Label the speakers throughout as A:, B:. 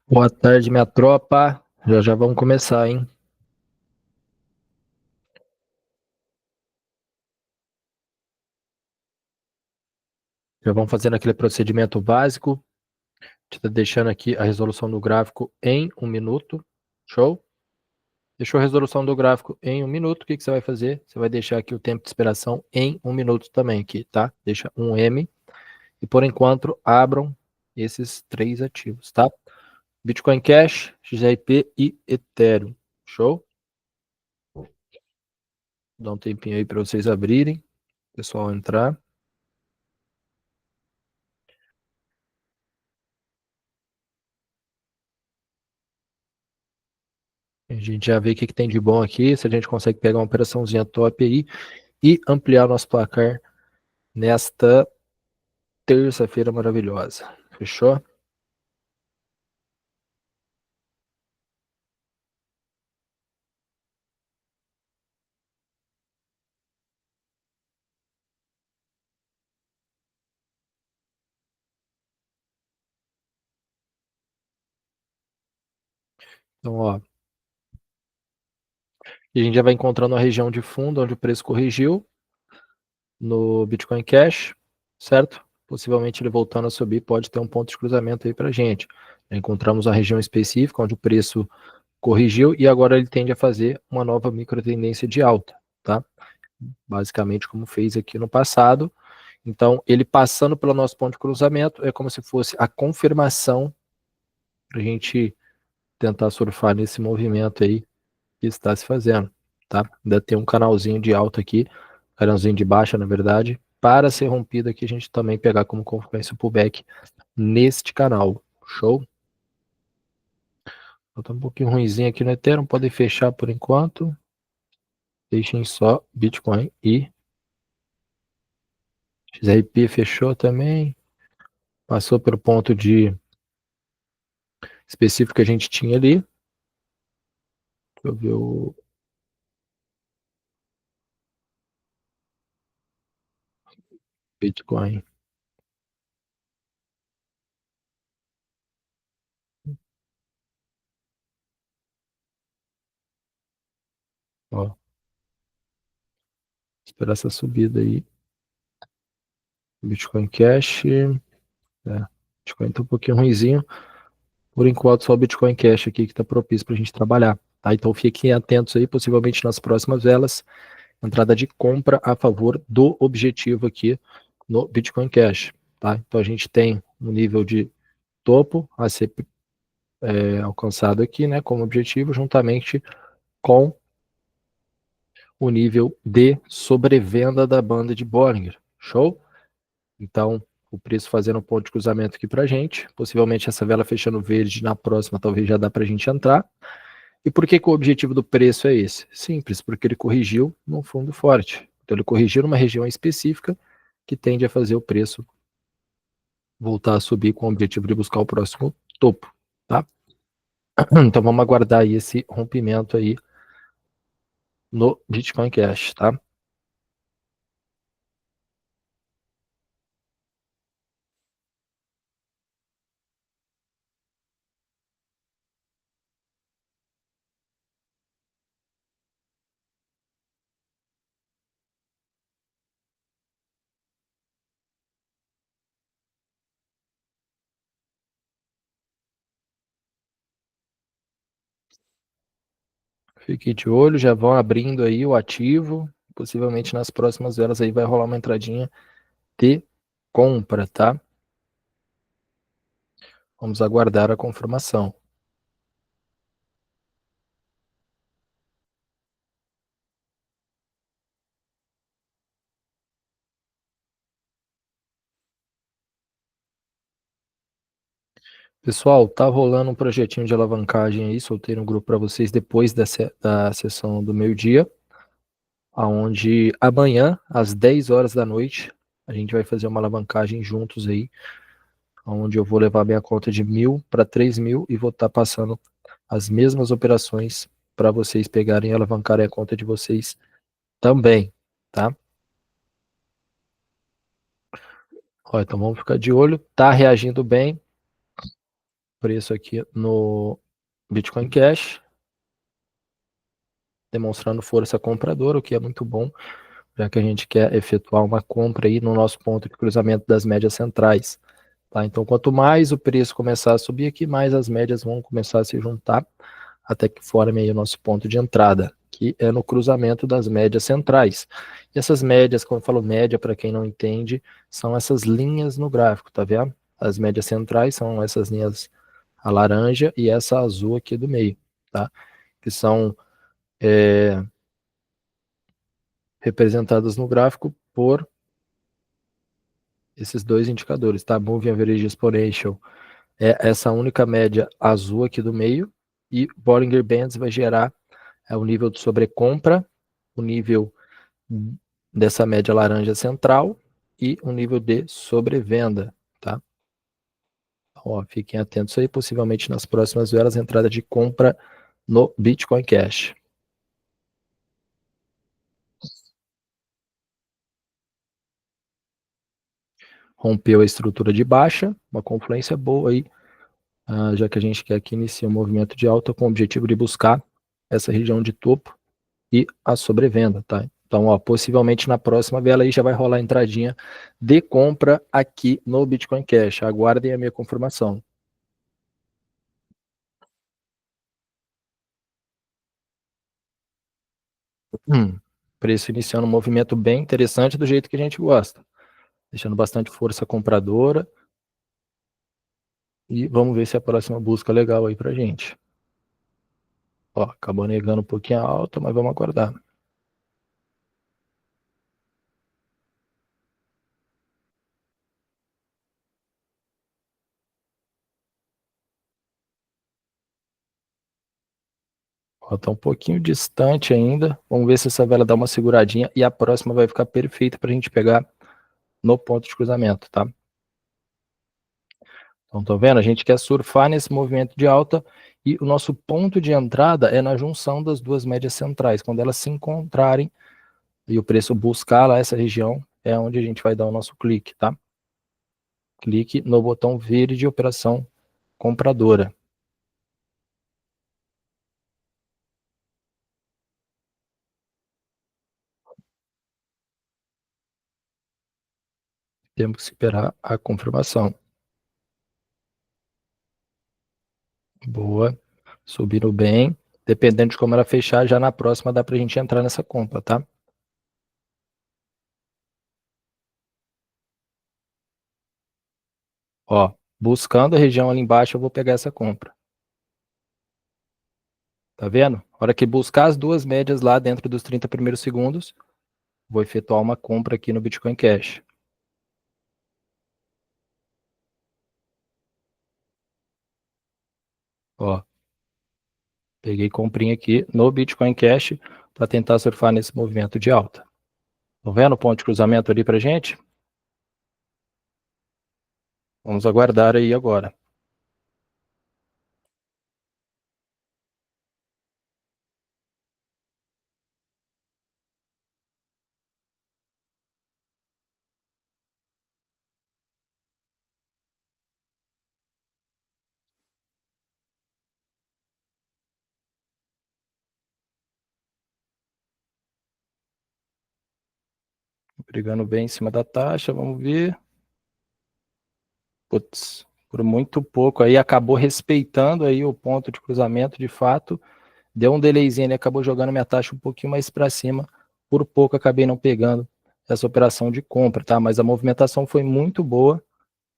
A: Boa tarde, minha tropa. Já já vamos começar, hein? Já vamos fazendo aquele procedimento básico. Te tá deixando aqui a resolução do gráfico em 1 minuto. Show? Deixou a resolução do gráfico em 1 minuto. O que que você vai fazer? Você vai deixar aqui o tempo de esperação em 1 minuto também aqui, tá? Deixa um M. E por enquanto, abram esses três ativos, tá? Bitcoin Cash, XRP e Ethereum. Show? Dá um tempinho aí para vocês abrirem. Pessoal entrar. A gente já vê o que tem de bom aqui, se a gente consegue pegar uma operaçãozinha top aí e ampliar nosso placar nesta terça-feira maravilhosa. Fechou? Então, ó, a gente já vai encontrando a região de fundo onde o preço corrigiu no Bitcoin Cash, certo? Possivelmente ele voltando a subir pode ter um ponto de cruzamento aí pra gente. Já encontramos a região específica onde o preço corrigiu e agora ele tende a fazer uma nova micro tendência de alta, tá? Basicamente como fez aqui no passado. Então, ele passando pelo nosso ponto de cruzamento é como se fosse a confirmação para a gente tentar surfar nesse movimento aí que está se fazendo, tá? Ainda tem um canalzinho de alta aqui, canalzinho de baixa, na verdade, para ser rompido aqui a gente também pegar como consequência o pullback neste canal. Show? Tá um pouquinho ruimzinho aqui no Ethereum, podem fechar por enquanto. Deixem só Bitcoin e XRP fechou também. Passou pelo ponto de específico que a gente tinha ali. Deixa eu ver o Bitcoin. Ó, esperar essa subida aí. Bitcoin Cash. Bitcoin tá um pouquinho ruimzinho. Por enquanto, só o Bitcoin Cash aqui que tá propício pra gente trabalhar. Tá? Então fiquem atentos aí, possivelmente nas próximas velas, entrada de compra a favor do objetivo aqui no Bitcoin Cash. Tá? Então a gente tem um nível de topo a ser alcançado aqui, né, como objetivo, juntamente com o nível de sobrevenda da banda de Bollinger. Show? Então, o preço fazendo um ponto de cruzamento aqui para a gente. Possivelmente essa vela fechando verde na próxima, talvez já dá para a gente entrar. E por que, que o objetivo do preço é esse? Simples, porque ele corrigiu num fundo forte. Então, ele corrigiu numa região específica que tende a fazer o preço voltar a subir com o objetivo de buscar o próximo topo. Tá? Então, vamos aguardar aí esse rompimento aí no Bitcoin Cash. Tá? Fique de olho, já vão abrindo aí o ativo. Possivelmente nas próximas velas aí vai rolar uma entradinha de compra, tá? Vamos aguardar a confirmação. Pessoal, tá rolando um projetinho de alavancagem aí, soltei no grupo para vocês depois da sessão do meio-dia, aonde amanhã, às 10 horas da noite, a gente vai fazer uma alavancagem juntos aí, onde eu vou levar minha conta de 1.000 para 3.000 e vou estar passando as mesmas operações para vocês pegarem e alavancarem a conta de vocês também, tá? Ó, então vamos ficar de olho, tá reagindo bem, preço aqui no Bitcoin Cash, demonstrando força compradora, o que é muito bom, já que a gente quer efetuar uma compra aí no nosso ponto de cruzamento das médias centrais. Tá? Então, quanto mais o preço começar a subir aqui, mais as médias vão começar a se juntar, até que forme aí o nosso ponto de entrada, que é no cruzamento das médias centrais. E essas médias, quando eu falo média, para quem não entende, são essas linhas no gráfico, tá vendo? As médias centrais são essas linhas, a laranja e essa azul aqui do meio, tá? Que são representadas no gráfico por esses dois indicadores, tá? Moving Average Exponential é essa única média azul aqui do meio, e Bollinger Bands vai gerar o nível de sobrecompra, o nível dessa média laranja central e o nível de sobrevenda, tá? Então, ó, fiquem atentos aí, possivelmente nas próximas velas, entrada de compra no Bitcoin Cash. Rompeu a estrutura de baixa, uma confluência boa aí, já que a gente quer que inicie um movimento de alta com o objetivo de buscar essa região de topo e a sobrevenda, tá? Então, ó, possivelmente na próxima vela aí já vai rolar a entradinha de compra aqui no Bitcoin Cash. Aguardem a minha confirmação. Preço iniciando um movimento bem interessante do jeito que a gente gosta. Deixando bastante força compradora. E vamos ver se a próxima busca é legal aí pra gente. Ó, acabou negando um pouquinho a alta, mas vamos aguardar. Ó, tá um pouquinho distante ainda. Vamos ver se essa vela dá uma seguradinha e a próxima vai ficar perfeita pra gente pegar no ponto de cruzamento, tá? Então, tá vendo? A gente quer surfar nesse movimento de alta e o nosso ponto de entrada é na junção das duas médias centrais. Quando elas se encontrarem e o preço buscar lá essa região, é onde a gente vai dar o nosso clique, tá? Clique no botão verde de operação compradora. Temos que esperar a confirmação. Boa. Subindo bem. Dependendo de como ela fechar, já na próxima dá pra gente entrar nessa compra, tá? Ó, buscando a região ali embaixo, eu vou pegar essa compra. Tá vendo? A hora que buscar as duas médias lá dentro dos 30 primeiros segundos, vou efetuar uma compra aqui no Bitcoin Cash. Ó, peguei comprinha aqui no Bitcoin Cash para tentar surfar nesse movimento de alta. Tá vendo o ponto de cruzamento ali pra gente? Vamos aguardar aí agora. Brigando bem em cima da taxa, vamos ver. Putz, por muito pouco aí acabou respeitando aí o ponto de cruzamento de fato. Deu um delayzinho, ele acabou jogando minha taxa um pouquinho mais para cima. Por pouco acabei não pegando essa operação de compra, tá? Mas a movimentação foi muito boa.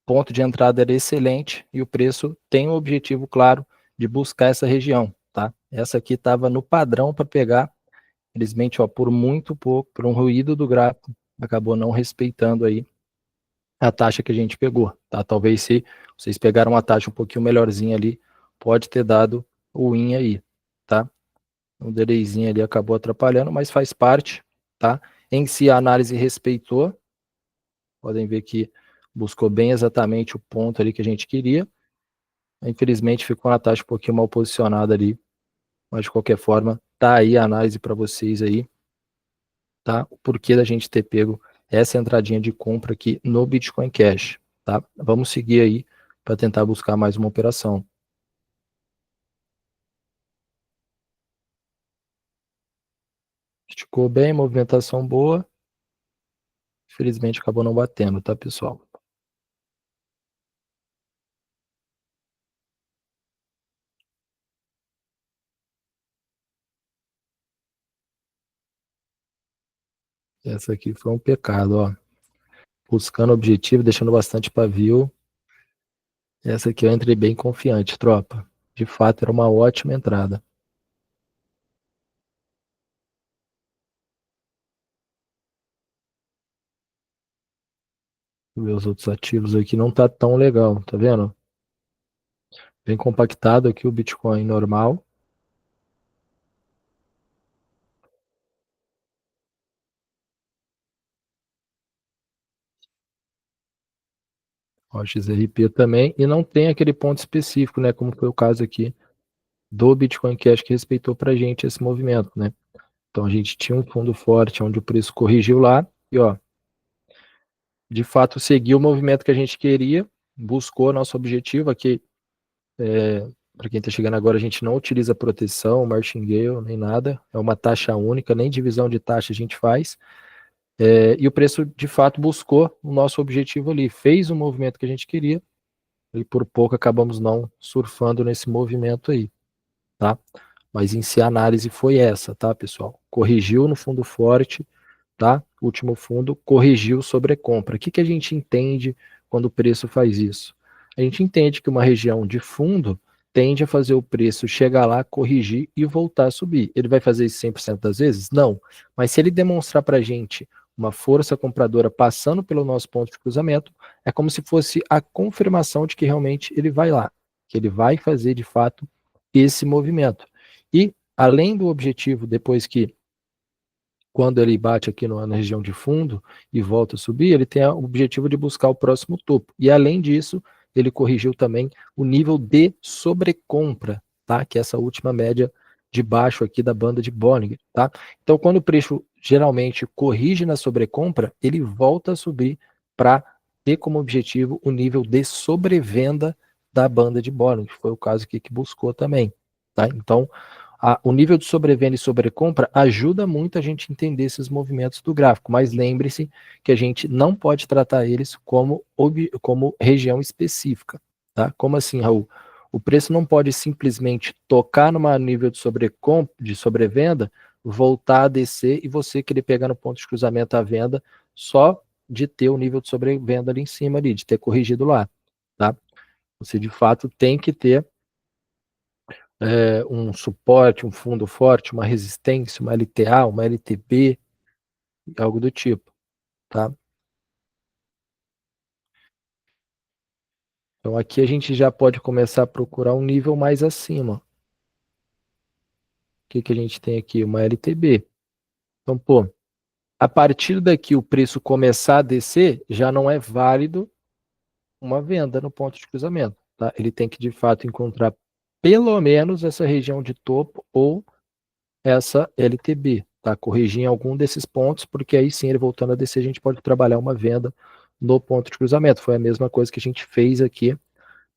A: Ponto de entrada era excelente e o preço tem o objetivo claro de buscar essa região, tá? Essa aqui estava no padrão para pegar, infelizmente, ó, por muito pouco, por um ruído do gráfico, acabou não respeitando aí a taxa que a gente pegou, tá? Talvez se vocês pegaram uma taxa um pouquinho melhorzinha ali, pode ter dado o win aí, tá? O delayzinho ali acabou atrapalhando, mas faz parte, tá? Em si a análise respeitou, podem ver que buscou bem exatamente o ponto ali que a gente queria. Infelizmente ficou na taxa um pouquinho mal posicionada ali, mas de qualquer forma, tá aí a análise para vocês aí, tá? O porquê da gente ter pego essa entradinha de compra aqui no Bitcoin Cash, tá? Vamos seguir aí para tentar buscar mais uma operação. Esticou bem, movimentação boa. Infelizmente acabou não batendo, tá, pessoal? Essa aqui foi um pecado, ó. Buscando objetivo, deixando bastante pavio. Essa aqui eu entrei bem confiante, tropa. De fato, era uma ótima entrada. Ver os outros ativos aqui não tá tão legal, tá vendo? Bem compactado aqui o Bitcoin normal. Ó, XRP também. E não tem aquele ponto específico, né? Como foi o caso aqui do Bitcoin Cash que respeitou pra gente esse movimento, né? Então a gente tinha um fundo forte onde o preço corrigiu lá e ó, de fato seguiu o movimento que a gente queria, buscou nosso objetivo aqui. Para quem está chegando agora, a gente não utiliza proteção, martingale, nem nada. É uma taxa única, nem divisão de taxa a gente faz. E o preço, de fato, buscou o nosso objetivo ali. Fez o movimento que a gente queria e por pouco acabamos não surfando nesse movimento aí, tá? Mas em si a análise foi essa, tá, pessoal? Corrigiu no fundo forte, tá? O último fundo corrigiu sobre a compra. O que, que a gente entende quando o preço faz isso? A gente entende que uma região de fundo tende a fazer o preço chegar lá, corrigir e voltar a subir. Ele vai fazer isso 100% das vezes? Não. Mas se ele demonstrar para a gente uma força compradora passando pelo nosso ponto de cruzamento, é como se fosse a confirmação de que realmente ele vai lá, que ele vai fazer de fato esse movimento. E além do objetivo, depois que quando ele bate aqui na região de fundo e volta a subir, ele tem o objetivo de buscar o próximo topo. E além disso, ele corrigiu também o nível de sobrecompra, tá? Que é essa última média de baixo aqui da banda de Bollinger, tá? Então, quando o preço geralmente corrige na sobrecompra, ele volta a subir para ter como objetivo o nível de sobrevenda da banda de Bollinger, que foi o caso aqui que buscou também, tá? Então, o nível de sobrevenda e sobrecompra ajuda muito a gente entender esses movimentos do gráfico, mas lembre-se que a gente não pode tratar eles como região específica, tá? Como assim, Raul? O preço não pode simplesmente tocar numa nível de sobrevenda, voltar a descer e você querer pegar no ponto de cruzamento à venda só de ter o nível de sobrevenda ali em cima ali, de ter corrigido lá, tá? Você de fato tem que ter um suporte, um fundo forte, uma resistência, uma LTA, uma LTB, algo do tipo, tá? Então aqui a gente já pode começar a procurar um nível mais acima. O que que a gente tem aqui? Uma LTB. Então, pô, a partir daqui o preço começar a descer, já não é válido uma venda no ponto de cruzamento, tá? Ele tem que de fato encontrar pelo menos essa região de topo ou essa LTB, tá? Corrigir em algum desses pontos, porque aí sim, ele voltando a descer, a gente pode trabalhar uma venda no ponto de cruzamento. Foi a mesma coisa que a gente fez aqui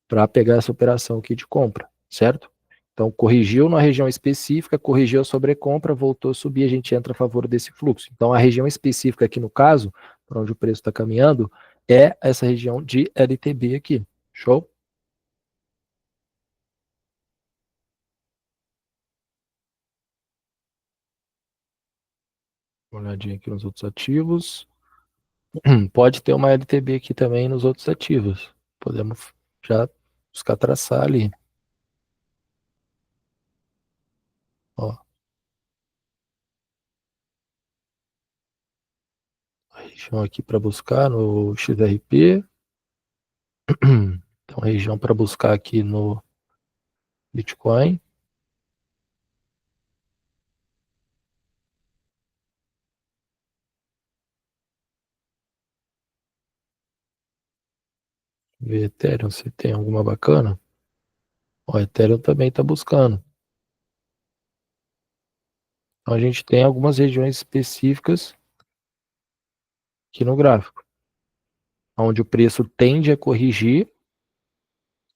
A: para pegar essa operação aqui de compra, certo? Então, corrigiu na região específica, corrigiu a sobrecompra, voltou a subir, a gente entra a favor desse fluxo. Então, a região específica aqui no caso, para onde o preço está caminhando, é essa região de LTB aqui. Show? Uma olhadinha aqui nos outros ativos. Pode ter uma LTB aqui também nos outros ativos. Podemos já buscar traçar ali. Ó, a região aqui para buscar no XRP. Então, região para buscar aqui no Bitcoin. Ver Ethereum se tem alguma bacana. Ó, Ethereum também está buscando. Então, a gente tem algumas regiões específicas aqui no gráfico, onde o preço tende a corrigir,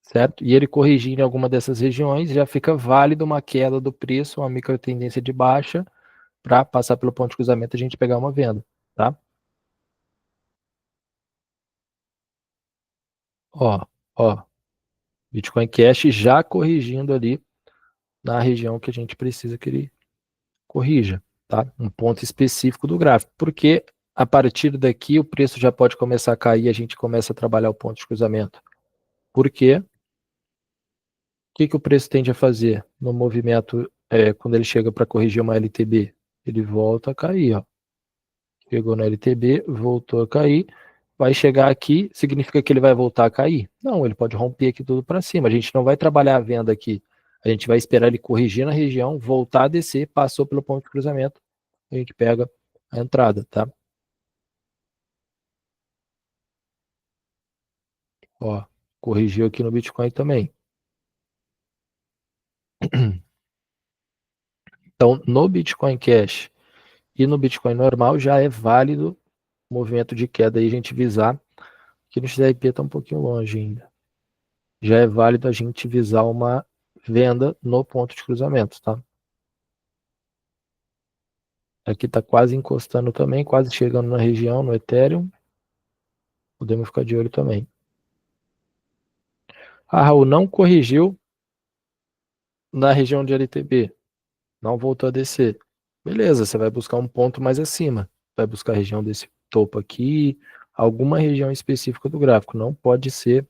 A: certo? E ele corrigir em alguma dessas regiões, já fica válido uma queda do preço, uma microtendência de baixa, para passar pelo ponto de cruzamento e a gente pegar uma venda, tá? Ó, ó, Bitcoin Cash já corrigindo ali na região que a gente precisa que ele corrija, tá? Um ponto específico do gráfico, porque a partir daqui o preço já pode começar a cair, a gente começa a trabalhar o ponto de cruzamento. Por quê? O que o preço tende a fazer no movimento quando ele chega para corrigir uma LTB? Ele volta a cair, ó. Chegou na LTB, voltou a cair, vai chegar aqui, significa que ele vai voltar a cair? Não, ele pode romper aqui tudo para cima. A gente não vai trabalhar a venda aqui. A gente vai esperar ele corrigir na região, voltar a descer, passou pelo ponto de cruzamento, a gente pega a entrada, tá? Ó, corrigiu aqui no Bitcoin também. Então, no Bitcoin Cash e no Bitcoin normal já é válido o movimento de queda aí a gente visar, que no XRP está um pouquinho longe ainda. Já é válido a gente visar uma venda no ponto de cruzamento, tá? Aqui está quase encostando também, quase chegando na região, no Ethereum. Podemos ficar de olho também. Ah, Raul, não corrigiu na região de LTB. Não voltou a descer. Beleza, você vai buscar um ponto mais acima. Vai buscar a região desse topo aqui, alguma região específica do gráfico. Não pode ser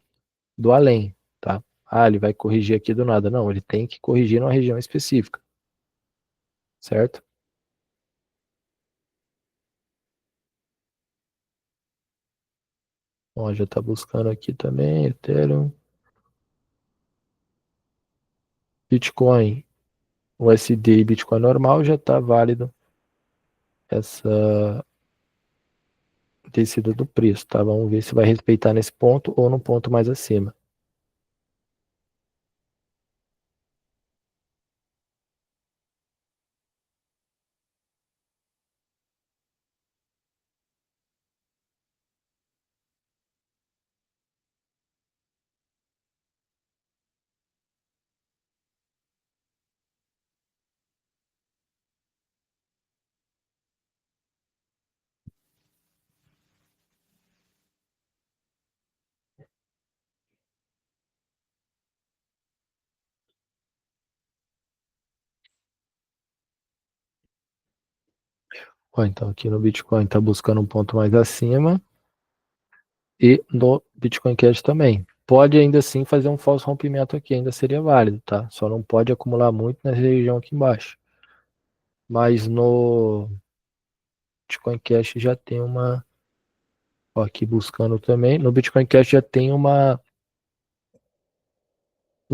A: do além, tá? Ah, ele vai corrigir aqui do nada. Não, ele tem que corrigir numa região específica, certo? Ó, já está buscando aqui também, Ethereum, Bitcoin, USD e Bitcoin normal já está válido essa descida do preço, tá? Vamos ver se vai respeitar nesse ponto ou no ponto mais acima. Ó, então aqui no Bitcoin está buscando um ponto mais acima e no Bitcoin Cash também. Pode ainda assim fazer um falso rompimento aqui, ainda seria válido, tá? Só não pode acumular muito nessa região aqui embaixo. Mas no Bitcoin Cash já tem uma, ó, aqui buscando também. No Bitcoin Cash já tem um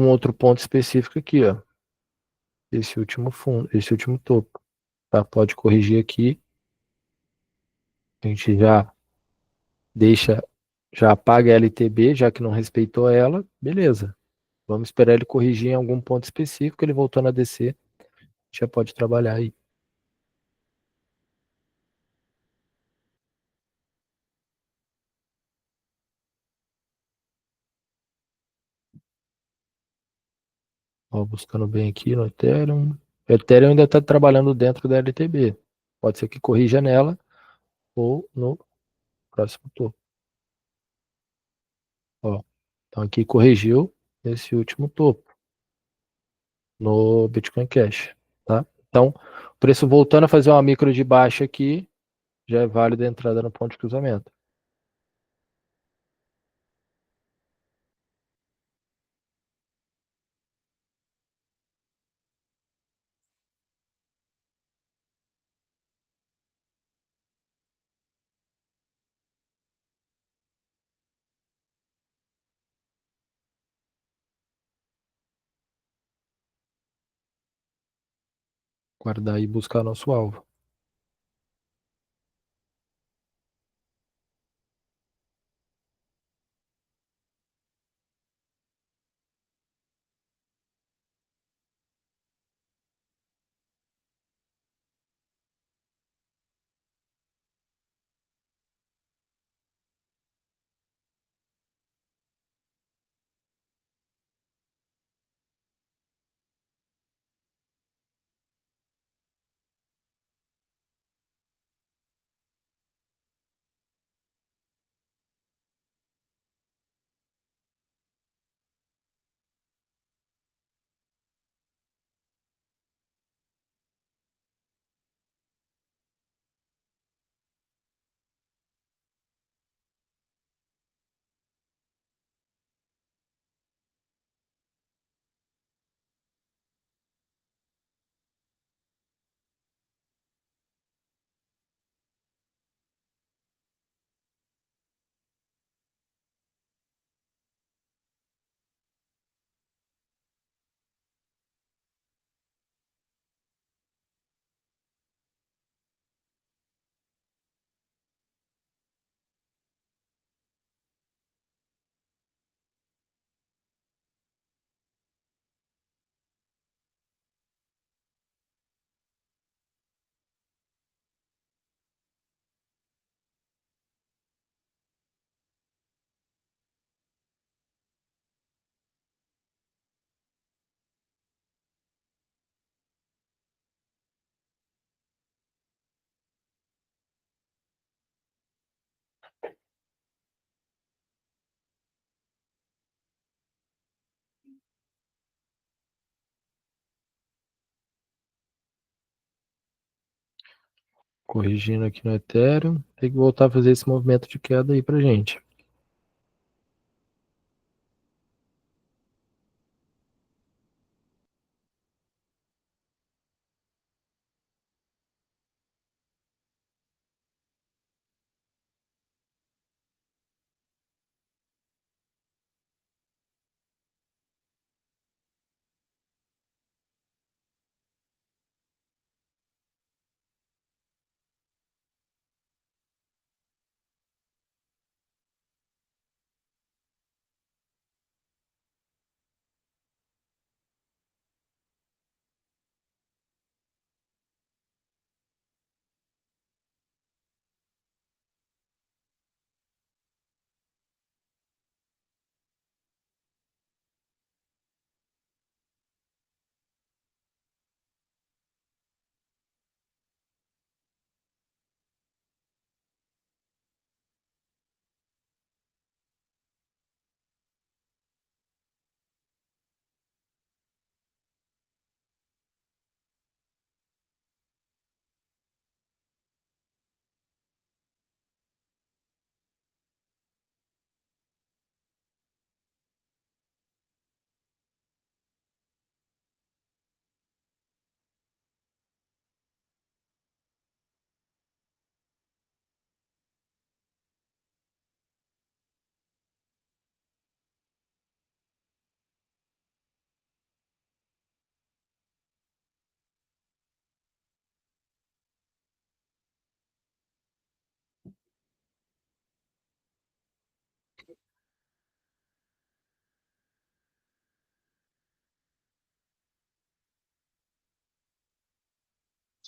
A: outro ponto específico aqui, ó. Esse último fundo, esse último topo, tá? Pode corrigir aqui. A gente já deixa, já apaga a LTB, já que não respeitou ela, beleza. Vamos esperar ele corrigir em algum ponto específico, ele voltando a descer, já pode trabalhar aí. Ó, buscando bem aqui no Ethereum. O Ethereum ainda está trabalhando dentro da LTB. Pode ser que corrija nela ou no próximo topo. Ó, então aqui corrigiu nesse último topo, no Bitcoin Cash, tá? Então, o preço voltando a fazer uma micro de baixa aqui, já é válido a entrada no ponto de cruzamento. Guardar e buscar nosso alvo. Corrigindo aqui no Ethereum. Tem que voltar a fazer esse movimento de queda aí pra gente.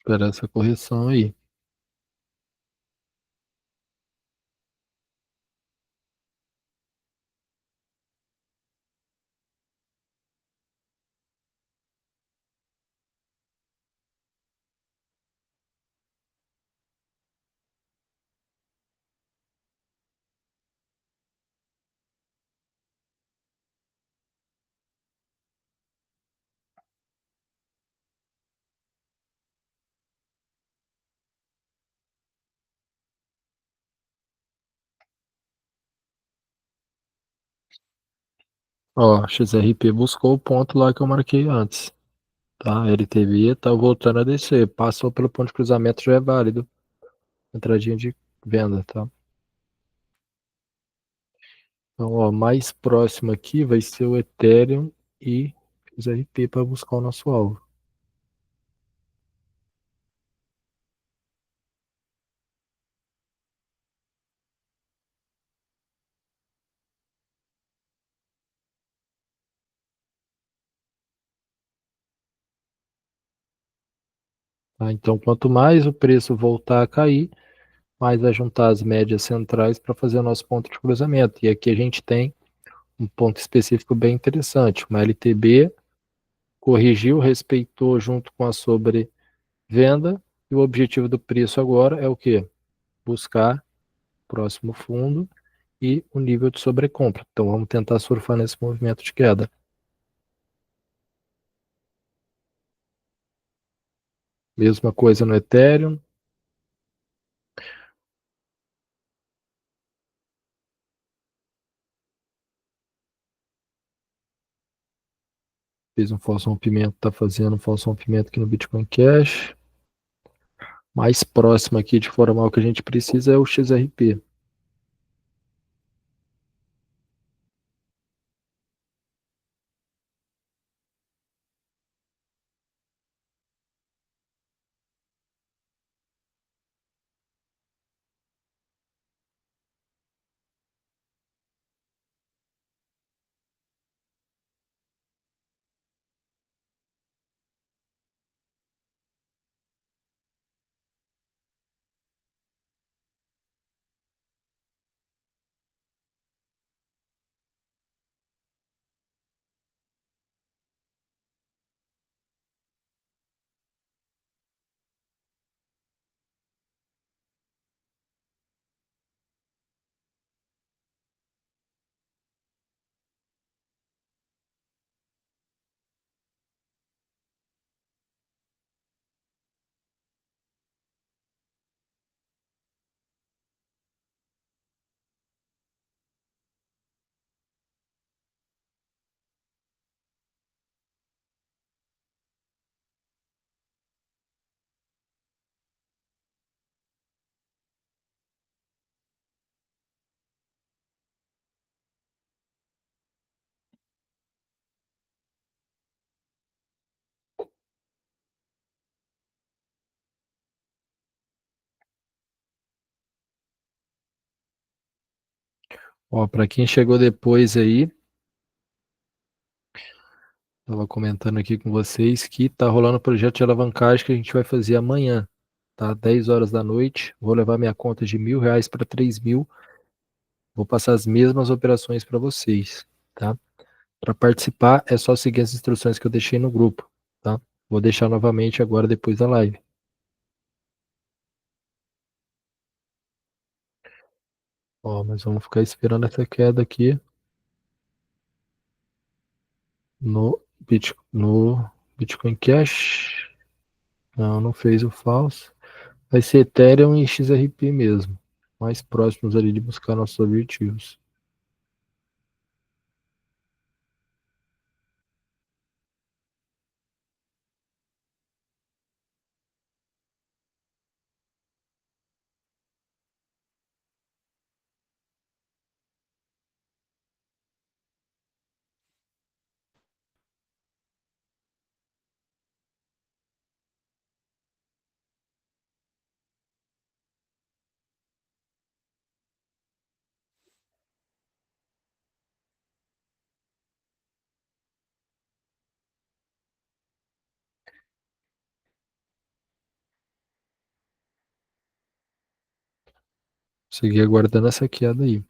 A: Esperar essa correção aí. Ó, XRP buscou o ponto lá que eu marquei antes. Tá? LTV tá voltando a descer. Passou pelo ponto de cruzamento, já é válido. Entradinha de venda, tá? Então, ó, mais próximo aqui vai ser o Ethereum e XRP para buscar o nosso alvo. Tá? Então, quanto mais o preço voltar a cair, mais vai juntar as médias centrais para fazer o nosso ponto de cruzamento. E aqui a gente tem um ponto específico bem interessante. Uma LTB corrigiu, respeitou junto com a sobrevenda. E o objetivo do preço agora é o quê? Buscar o próximo fundo e o nível de sobrecompra. Então vamos tentar surfar nesse movimento de queda. Mesma coisa no Ethereum. Fez um falso rompimento, está fazendo um falso rompimento aqui no Bitcoin Cash. Mais próximo aqui de formar o que a gente precisa é o XRP. Ó, para quem chegou depois aí, tava comentando aqui com vocês que tá rolando o projeto de alavancagem que a gente vai fazer amanhã, tá? 10 horas da noite. Vou levar minha conta de R$ 1.000 para 3.000. Vou passar as mesmas operações para vocês, tá? Para participar é só seguir as instruções que eu deixei no grupo, tá? Vou deixar novamente agora depois da live. Ó, mas vamos ficar esperando essa queda aqui no Bitcoin Cash. Não, não fez o falso. Vai ser Ethereum e XRP mesmo. Mais próximos ali de buscar nossos objetivos. Seguir aguardando essa queda aí.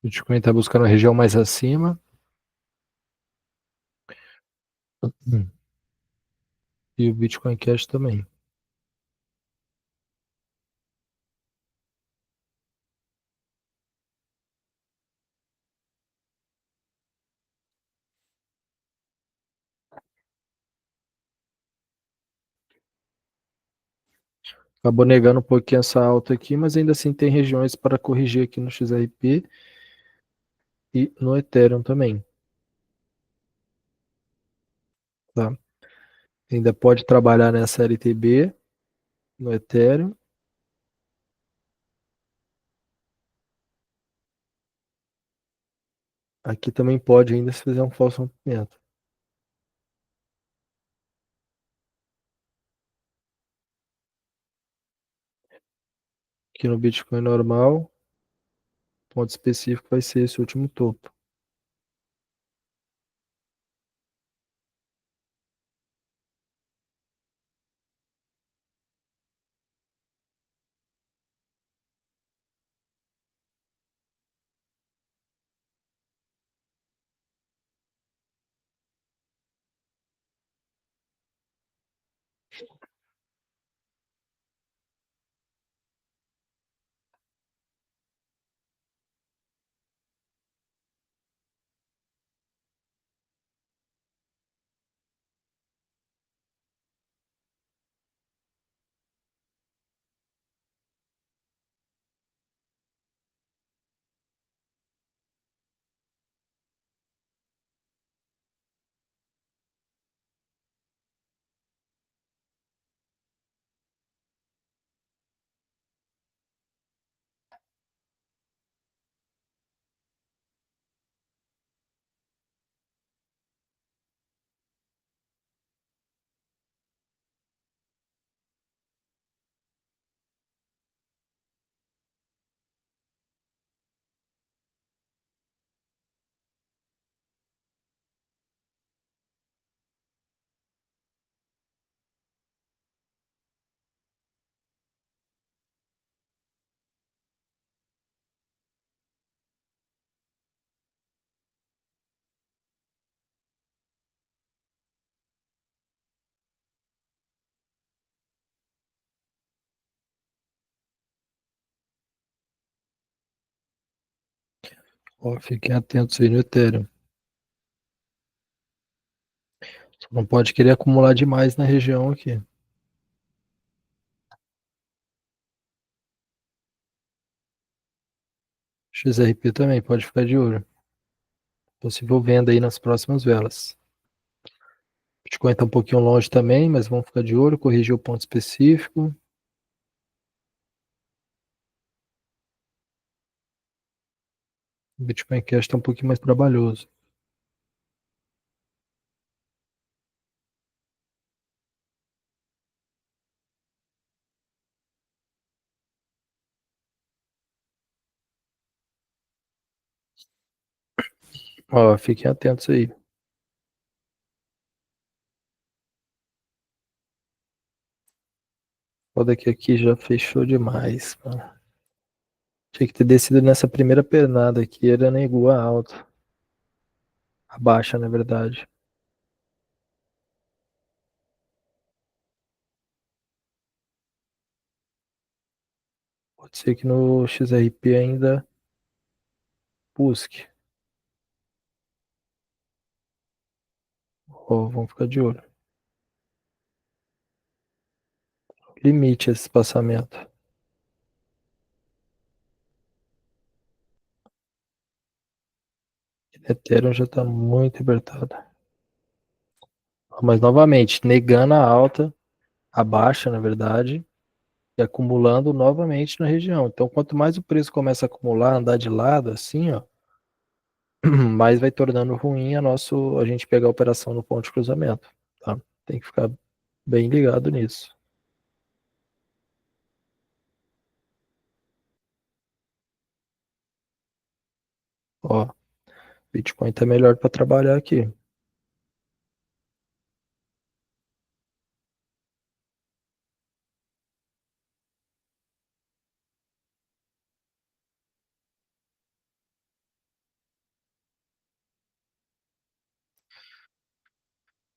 A: O Bitcoin está buscando a região mais acima. E o Bitcoin Cash também. Acabou negando um pouquinho essa alta aqui, mas ainda assim tem regiões para corrigir aqui no XRP e no Ethereum também, tá? Ainda pode trabalhar nessa LTB no Ethereum. Aqui também pode ainda se fizer um falso rompimento. Aqui no Bitcoin normal, ponto específico vai ser esse último topo. Ó, fiquem atentos aí no Ethereum. Só não pode querer acumular demais na região aqui. XRP também, pode ficar de olho. Possível venda aí nas próximas velas. Bitcoin está um pouquinho longe também, mas vamos ficar de olho, corrigir o ponto específico. O Bitcoin Cash está um pouquinho mais trabalhoso. Ó, fiquem atentos aí. Foda que aqui já fechou demais, mano. Tinha que ter descido nessa primeira pernada aqui, era nego a alta. A baixa, na verdade. Pode ser que no XRP ainda busque. Ó, vamos ficar de olho. Limite esse espaçamento. Ethereum já está muito apertado. Mas novamente, negando a alta, a baixa, na verdade, e acumulando novamente na região. Então, quanto mais o preço começa a acumular, andar de lado, assim, ó, mais vai tornando ruim a gente pegar a operação no ponto de cruzamento, tá? Tem que ficar bem ligado nisso. Ó, Bitcoin tá melhor para trabalhar aqui.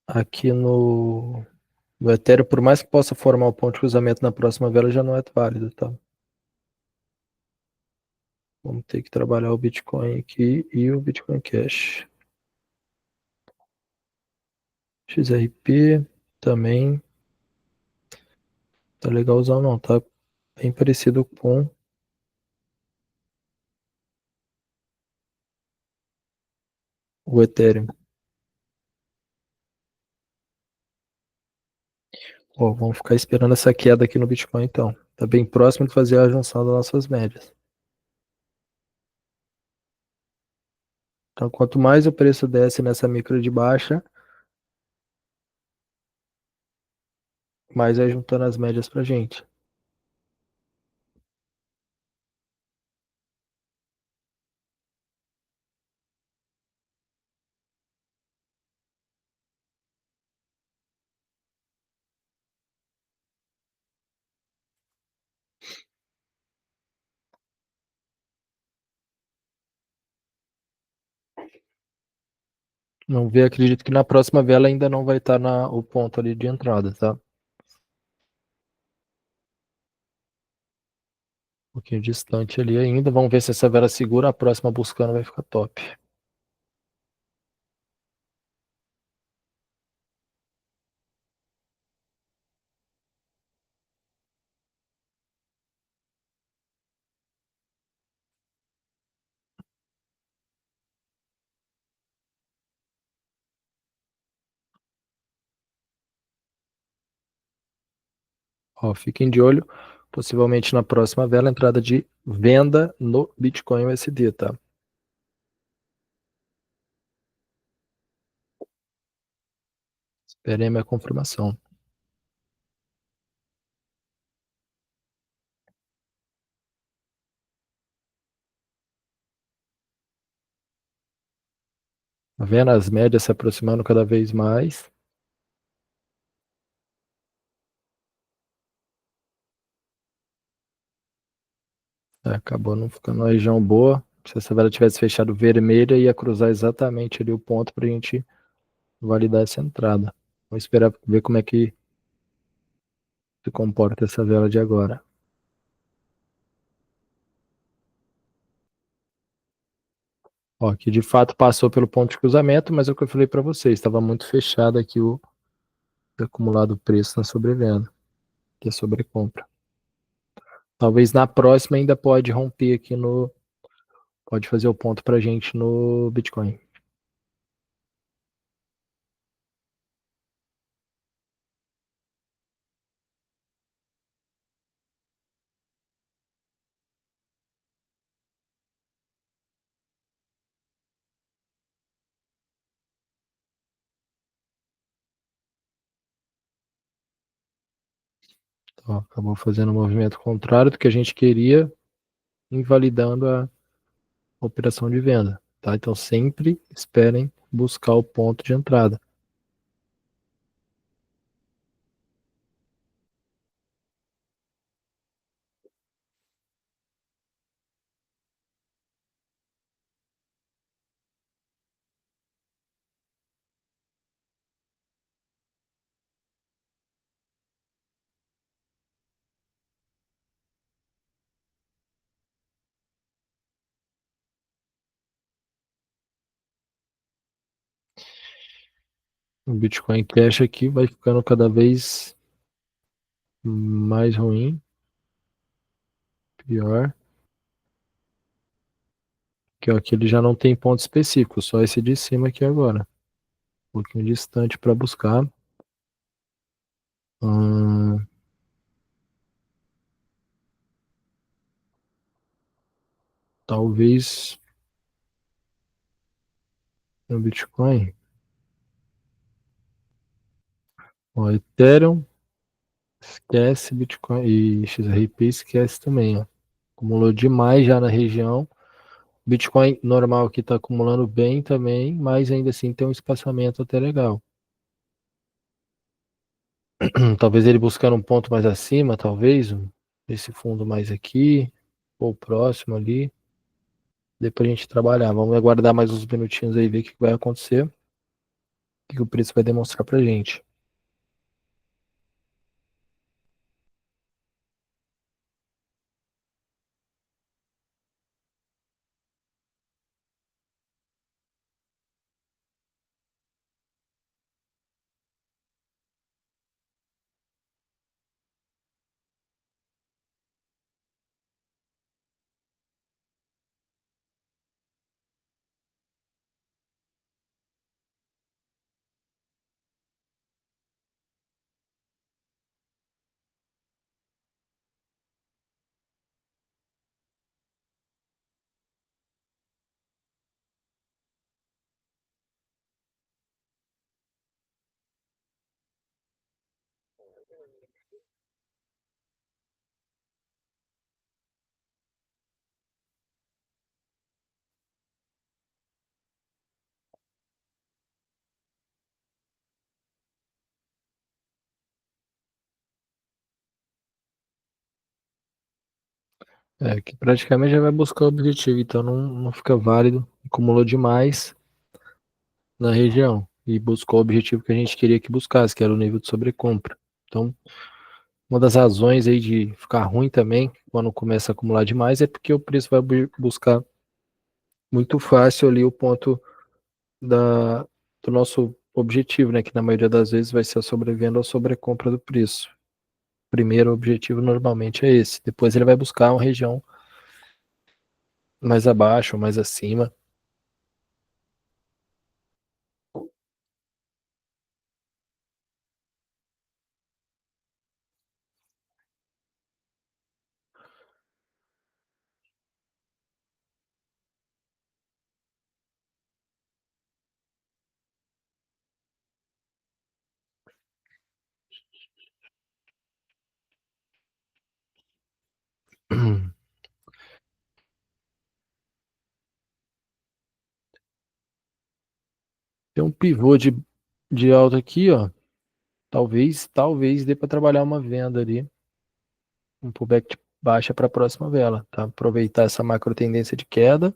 A: Aqui no Ethereum, por mais que possa formar o ponto de cruzamento na próxima vela, já não é válido, tá? Vamos ter que trabalhar o Bitcoin aqui e o Bitcoin Cash. XRP também tá legalzão não, tá bem parecido com o Ethereum. Ó, vamos ficar esperando essa queda aqui no Bitcoin então. Tá bem próximo de fazer a junção das nossas médias. Então, quanto mais o preço desce nessa micro de baixa, mais vai juntando as médias pra gente. Não ver, acredito que na próxima vela ainda não vai estar o ponto ali de entrada, tá? Um pouquinho distante ali ainda. Vamos ver se essa vela segura. A próxima buscando vai ficar top. Ó, fiquem de olho. Possivelmente na próxima vela, entrada de venda no Bitcoin USD, tá? Esperem a minha confirmação. Tá vendo as médias se aproximando cada vez mais? É, acabou não ficando uma região boa. Se essa vela tivesse fechado vermelha, ia cruzar exatamente ali o ponto para a gente validar essa entrada. Vamos esperar ver como é que se comporta essa vela de agora. Ó, que de fato passou pelo ponto de cruzamento, mas é o que eu falei para vocês, estava muito fechado aqui o acumulado preço na sobrevenda, que é sobrecompra. Talvez na próxima ainda pode romper aqui no, pode fazer o ponto pra gente no Bitcoin. Ó, acabou fazendo um movimento contrário do que a gente queria, invalidando a operação de venda, tá? Então sempre esperem buscar o ponto de entrada. O Bitcoin Cash aqui vai ficando cada vez mais ruim, pior, que ó, aqui ele já não tem ponto específico, só esse de cima aqui agora. Um pouquinho distante para buscar. Hum, talvez no Bitcoin. Ó, Ethereum, esquece Bitcoin e XRP esquece também, ó. Acumulou demais já na região. Bitcoin normal aqui está acumulando bem também, mas ainda assim tem um espaçamento até legal. Talvez ele buscando um ponto mais acima, talvez, esse fundo mais aqui, ou próximo ali. Depois a gente trabalhar. Vamos aguardar mais uns minutinhos aí, ver o que vai acontecer, o que o preço vai demonstrar pra gente. É, que praticamente já vai buscar o objetivo, então não fica válido. Acumulou demais na região e buscou o objetivo que a gente queria que buscasse, que era o nível de sobrecompra. Então, uma das razões aí de ficar ruim também, quando começa a acumular demais, é porque o preço vai buscar muito fácil ali o ponto da, do nosso objetivo, né? Que na maioria das vezes vai ser a sobrevenda ou sobrecompra do preço. O primeiro objetivo normalmente é esse. Depois ele vai buscar uma região mais abaixo ou mais acima. Tem um pivô de alta aqui, ó. Talvez dê para trabalhar uma venda ali, um pullback de baixa para a próxima vela, tá? Aproveitar essa macro tendência de queda,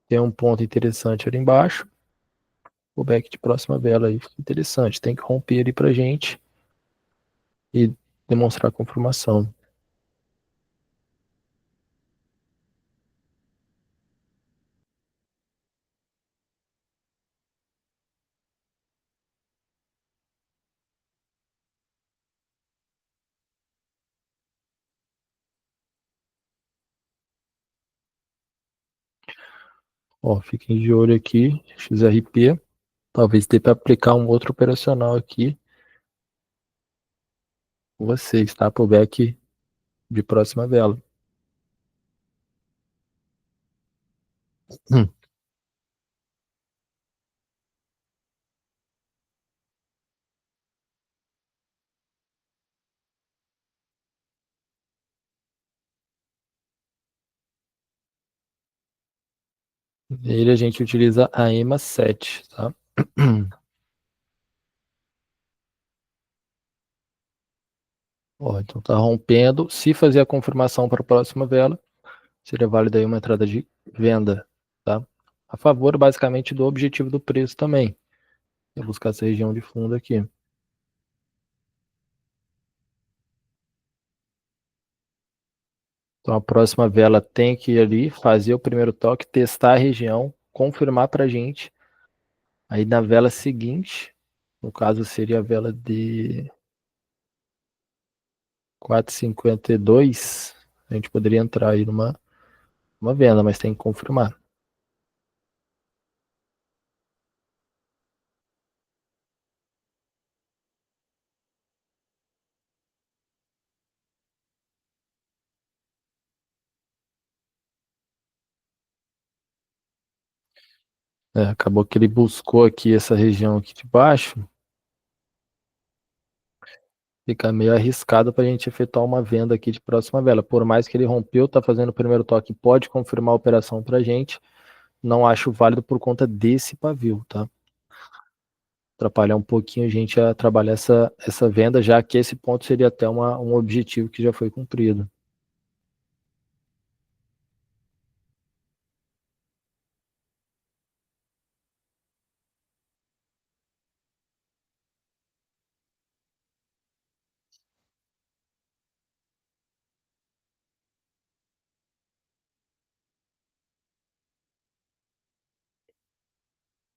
A: tem um ponto interessante ali embaixo, pullback de próxima vela aí, fica interessante, tem que romper ali pra gente e demonstrar confirmação. Ó, fiquem de olho aqui, XRP. Talvez dê para aplicar um outro operacional aqui com vocês, tá? Pullback de próxima vela. Hum. Ele a gente utiliza a EMA 7, tá? Ó, então tá rompendo. Se fazer a confirmação para a próxima vela, seria válida aí uma entrada de venda, tá? A favor, basicamente, do objetivo do preço também. É buscar essa região de fundo aqui. Então a próxima vela tem que ir ali, fazer o primeiro toque, testar a região, confirmar para a gente. Aí na vela seguinte, no caso seria a vela de 4,52, a gente poderia entrar aí numa uma venda, mas tem que confirmar. É, acabou que ele buscou aqui essa região aqui de baixo, fica meio arriscado para a gente efetuar uma venda aqui de próxima vela. Por mais que ele rompeu, está fazendo o primeiro toque, pode confirmar a operação para a gente. Não acho válido por conta desse pavio, tá? Atrapalhar um pouquinho a gente a trabalhar essa venda, já que esse ponto seria até um objetivo que já foi cumprido.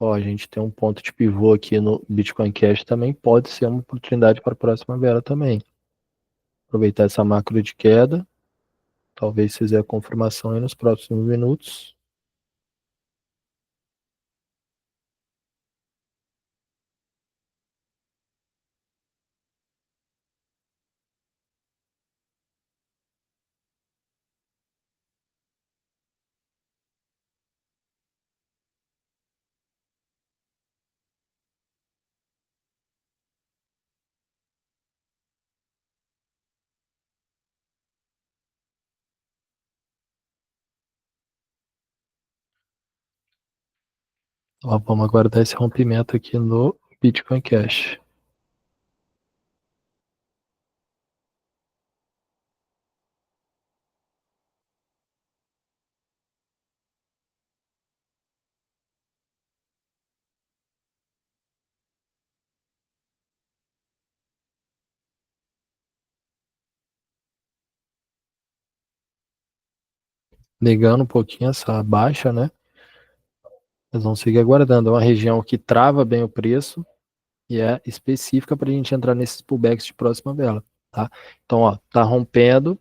A: Ó, a gente tem um ponto de pivô aqui no Bitcoin Cash, também pode ser uma oportunidade para a próxima vela também. Aproveitar essa macro de queda, talvez fizer a confirmação aí nos próximos minutos. Ó, vamos aguardar esse rompimento aqui no Bitcoin Cash. Negando um pouquinho essa baixa, né? Nós vamos seguir aguardando. É uma região que trava bem o preço e é específica para a gente entrar nesses pullbacks de próxima vela, tá? Então, ó, tá rompendo,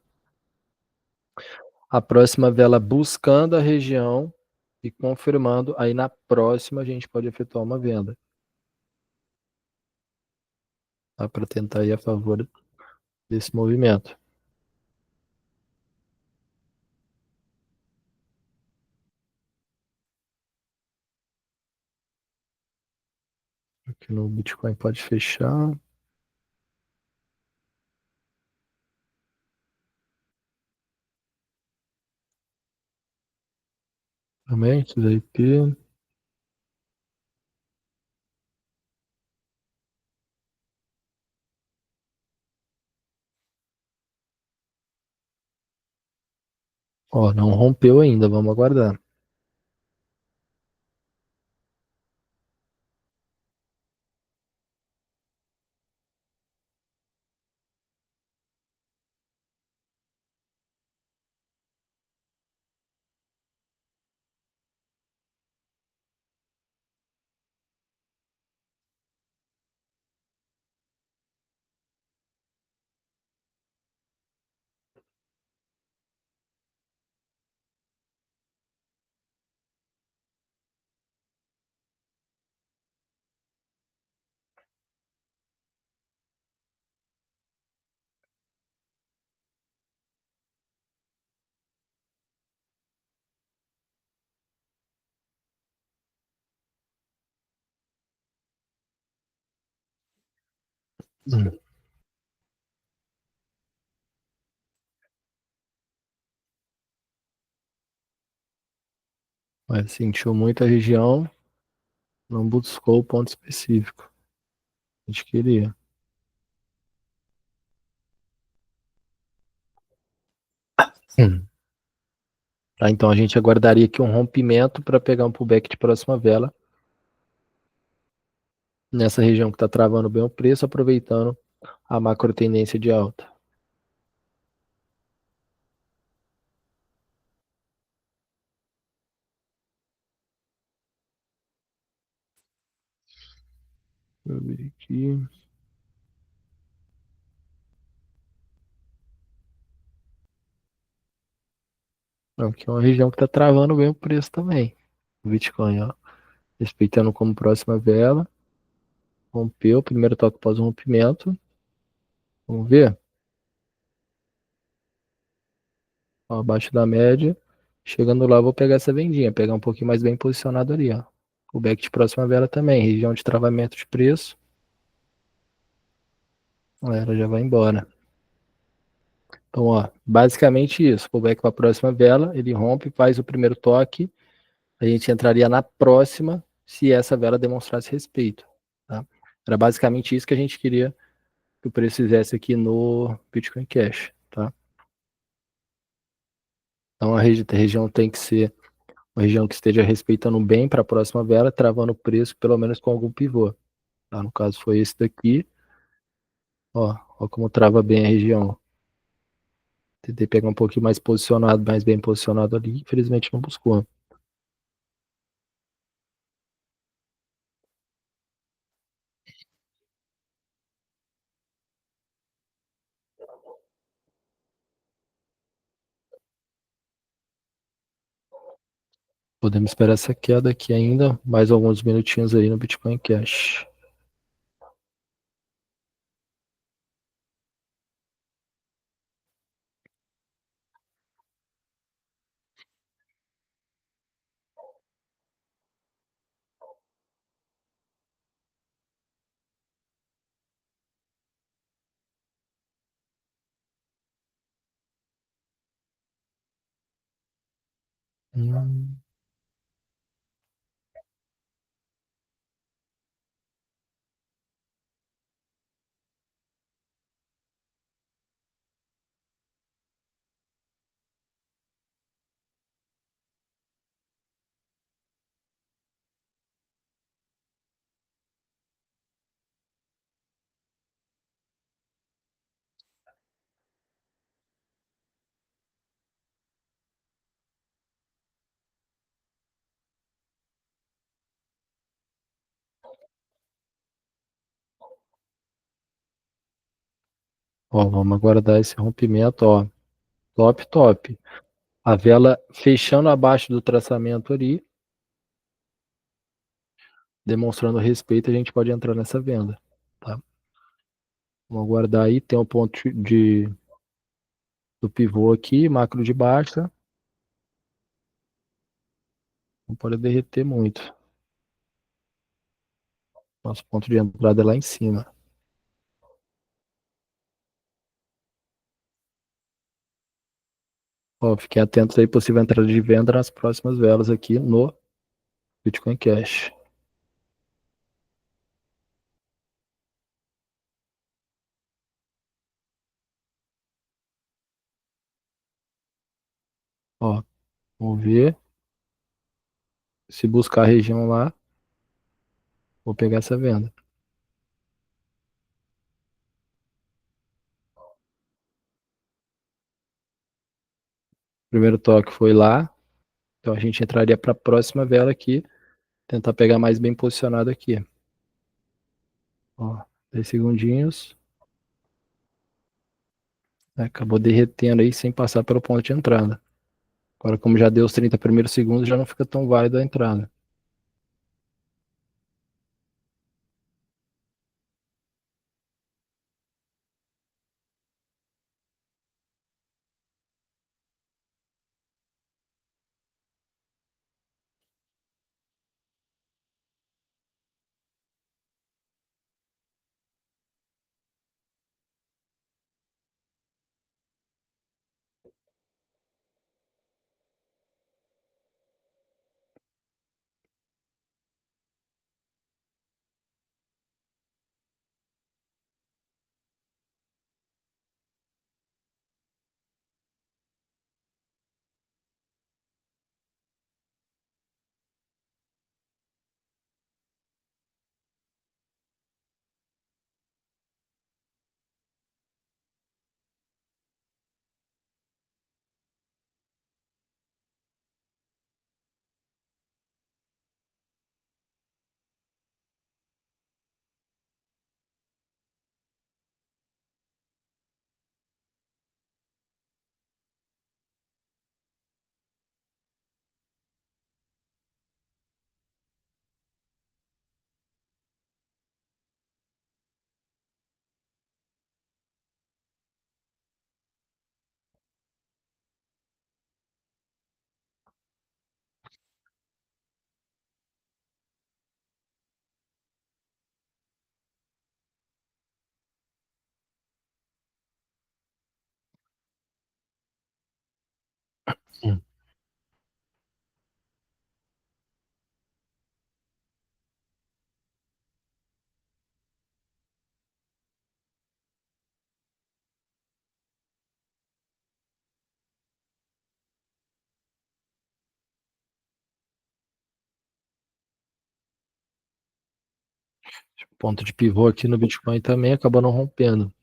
A: a próxima vela buscando a região e confirmando, aí na próxima a gente pode efetuar uma venda, tá? Para tentar ir a favor desse movimento. Aqui no Bitcoin pode fechar. Também, XRP. Ó, não rompeu ainda, vamos aguardar. Hum. Mas sentiu muito a região, não buscou o ponto específico. A gente queria. Hum. Tá, então a gente aguardaria aqui um rompimento para pegar um pullback de próxima vela nessa região que está travando bem o preço, aproveitando a macro tendência de alta. Deixa eu ver aqui. Não, aqui é uma região que está travando bem o preço também. O Bitcoin, ó. Respeitando como próxima vela. Rompeu, primeiro toque pós rompimento. Vamos ver. Ó, abaixo da média. Chegando lá, eu vou pegar essa vendinha. Pegar um pouquinho mais bem posicionado ali, ó. O back de próxima vela também. Região de travamento de preço. Ela já vai embora. Então, ó, basicamente isso. Pullback para a próxima vela. Ele rompe, faz o primeiro toque. A gente entraria na próxima se essa vela demonstrasse respeito. Tá? Era basicamente isso que a gente queria que o preço fizesse aqui no Bitcoin Cash. Tá? Então a região tem que ser uma região que esteja respeitando bem para a próxima vela, travando o preço, pelo menos com algum pivô. Tá? No caso foi esse daqui. Ó como trava bem a região. Tentei pegar um pouquinho mais posicionado, mais bem posicionado ali. Infelizmente não buscou. Podemos esperar essa queda aqui ainda, mais alguns minutinhos aí no Bitcoin Cash. Hum. Ó, vamos aguardar esse rompimento, ó. Top, top. A vela fechando abaixo do traçamento ali, demonstrando respeito, a gente pode entrar nessa venda, tá? Vamos aguardar aí, tem um ponto do pivô aqui, macro de baixa, não pode derreter muito. Nosso ponto de entrada é lá em cima. Ó, fiquem atentos aí, possível entrada de venda nas próximas velas aqui no Bitcoin Cash. Ó, vamos ver. Se buscar a região lá, vou pegar essa venda. Primeiro toque foi lá, então a gente entraria para a próxima vela aqui, tentar pegar mais bem posicionado aqui. Ó, 10 segundinhos. Acabou derretendo aí sem passar pelo ponto de entrada. Agora, como já deu os 30 primeiros segundos, já não fica tão válido a entrada. Ponto de pivô aqui no Bitcoin também acabou não rompendo.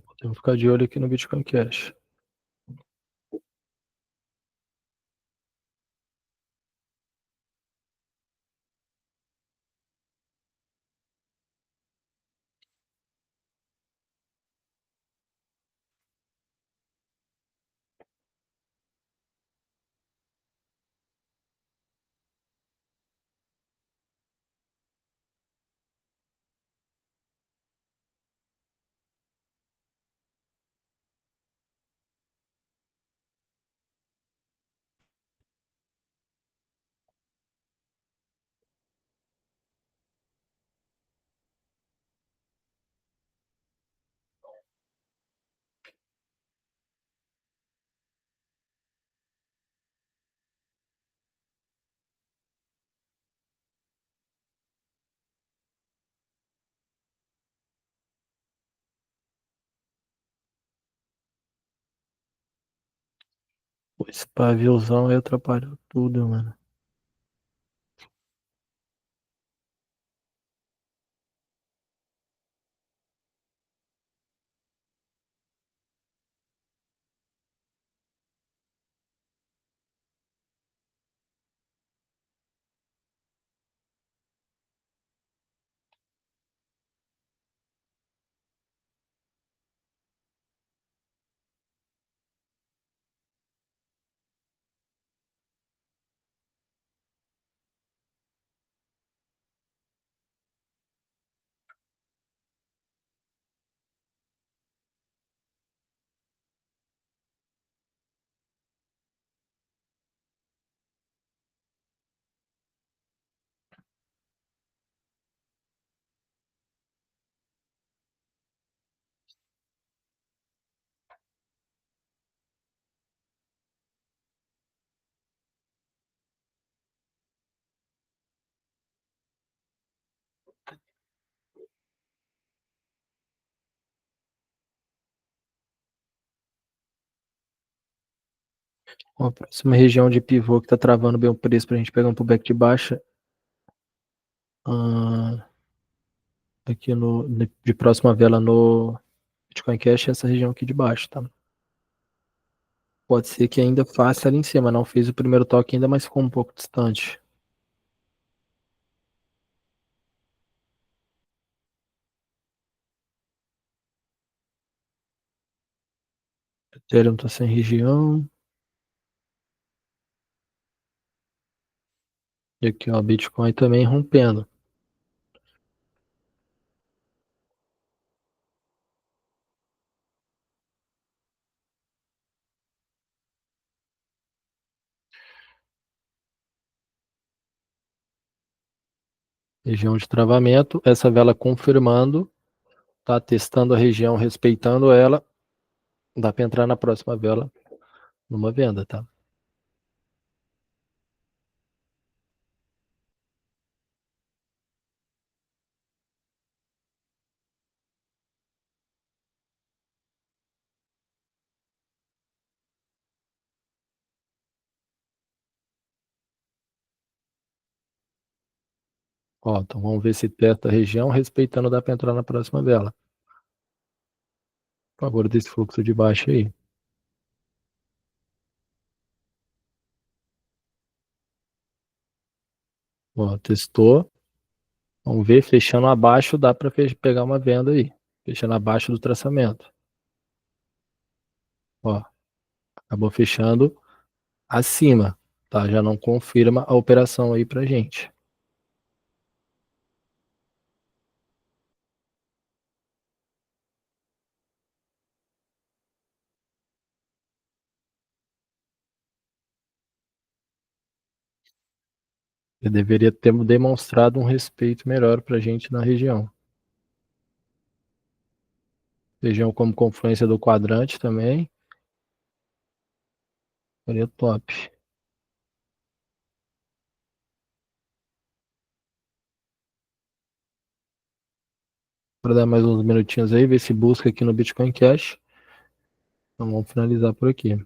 A: Podemos ficar de olho aqui no Bitcoin Cash. Esse paviozão aí atrapalhou tudo, mano. Ó, a próxima região de pivô que tá travando bem o preço pra gente pegar um pullback de baixa. Aqui de próxima vela no Bitcoin Cash é essa região aqui de baixo, tá? Pode ser que ainda faça ali em cima, não fez o primeiro toque ainda, mas ficou um pouco distante. Ethereum tá sem região. E aqui, ó, Bitcoin também rompendo. Região de travamento. Essa vela confirmando. Tá testando a região, respeitando ela. Dá para entrar na próxima vela numa venda, tá? Ó, então vamos ver se testa a região, respeitando, dá para entrar na próxima vela. Por favor, desse fluxo de baixo aí. Ó, testou. Vamos ver, fechando abaixo, dá para pegar uma venda aí. Fechando abaixo do traçamento. Ó, acabou fechando acima, tá? Já não confirma a operação aí pra gente. Ele deveria ter demonstrado um respeito melhor pra gente na região. Região como confluência do quadrante também. Seria top. Para dar mais uns minutinhos aí, ver se busca aqui no Bitcoin Cash. Então vamos finalizar por aqui.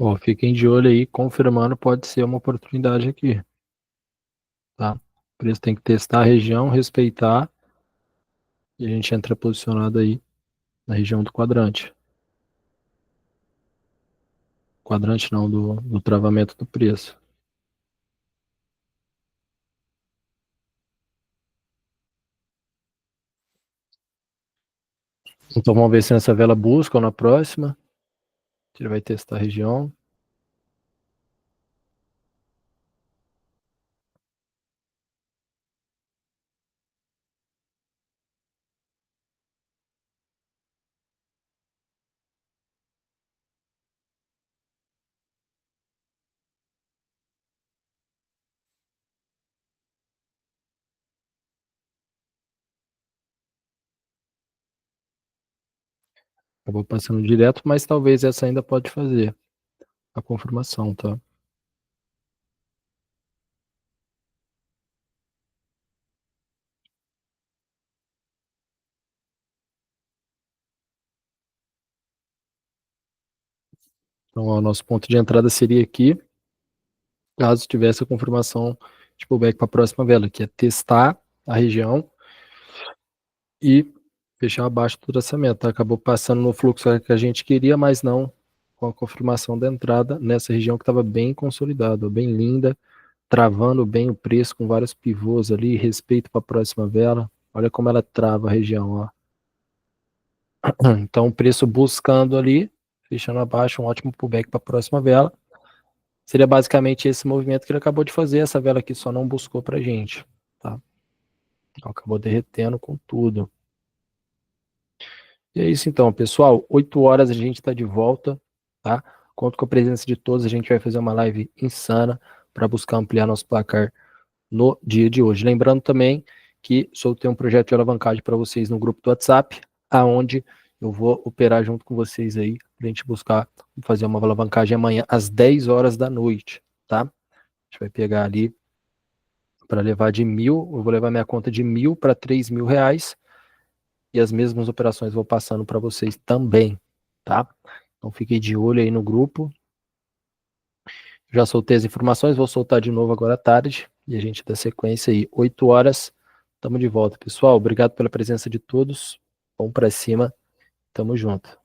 A: Ó, fiquem de olho aí, confirmando, pode ser uma oportunidade aqui, tá? Por isso tem que testar a região, respeitar, e a gente entra posicionado aí na região do quadrante. Quadrante não, do travamento do preço. Então vamos ver se nessa vela busca ou na próxima. Ele vai testar a região. Acabou passando direto, mas talvez essa ainda pode fazer a confirmação, tá? Então, ó, o nosso ponto de entrada seria aqui, caso tivesse a confirmação de pullback para a próxima vela, que é testar a região e fechar abaixo do traçamento. Tá? Acabou passando no fluxo que a gente queria, mas não com a confirmação da entrada nessa região que estava bem consolidada, bem linda, travando bem o preço com vários pivôs ali, respeito para a próxima vela. Olha como ela trava a região, ó. Então, o preço buscando ali, fechando abaixo, um ótimo pullback para a próxima vela. Seria basicamente esse movimento que ele acabou de fazer. Essa vela aqui só não buscou para gente, tá? Então, acabou derretendo com tudo. E é isso então, pessoal. 8 horas a gente está de volta, tá? Conto com a presença de todos. A gente vai fazer uma live insana para buscar ampliar nosso placar no dia de hoje. Lembrando também que soltei um projeto de alavancagem para vocês no grupo do WhatsApp, aonde eu vou operar junto com vocês aí, para a gente buscar fazer uma alavancagem amanhã às 10 horas da noite, tá? A gente vai pegar ali para levar de 1.000, eu vou levar minha conta de 1.000 para 3.000 reais, e as mesmas operações vou passando para vocês também, tá? Então fiquem de olho aí no grupo. Já soltei as informações, vou soltar de novo agora à tarde, e a gente dá sequência aí, 8 horas, tamo de volta, pessoal. Obrigado pela presença de todos, vamos para cima, tamo junto.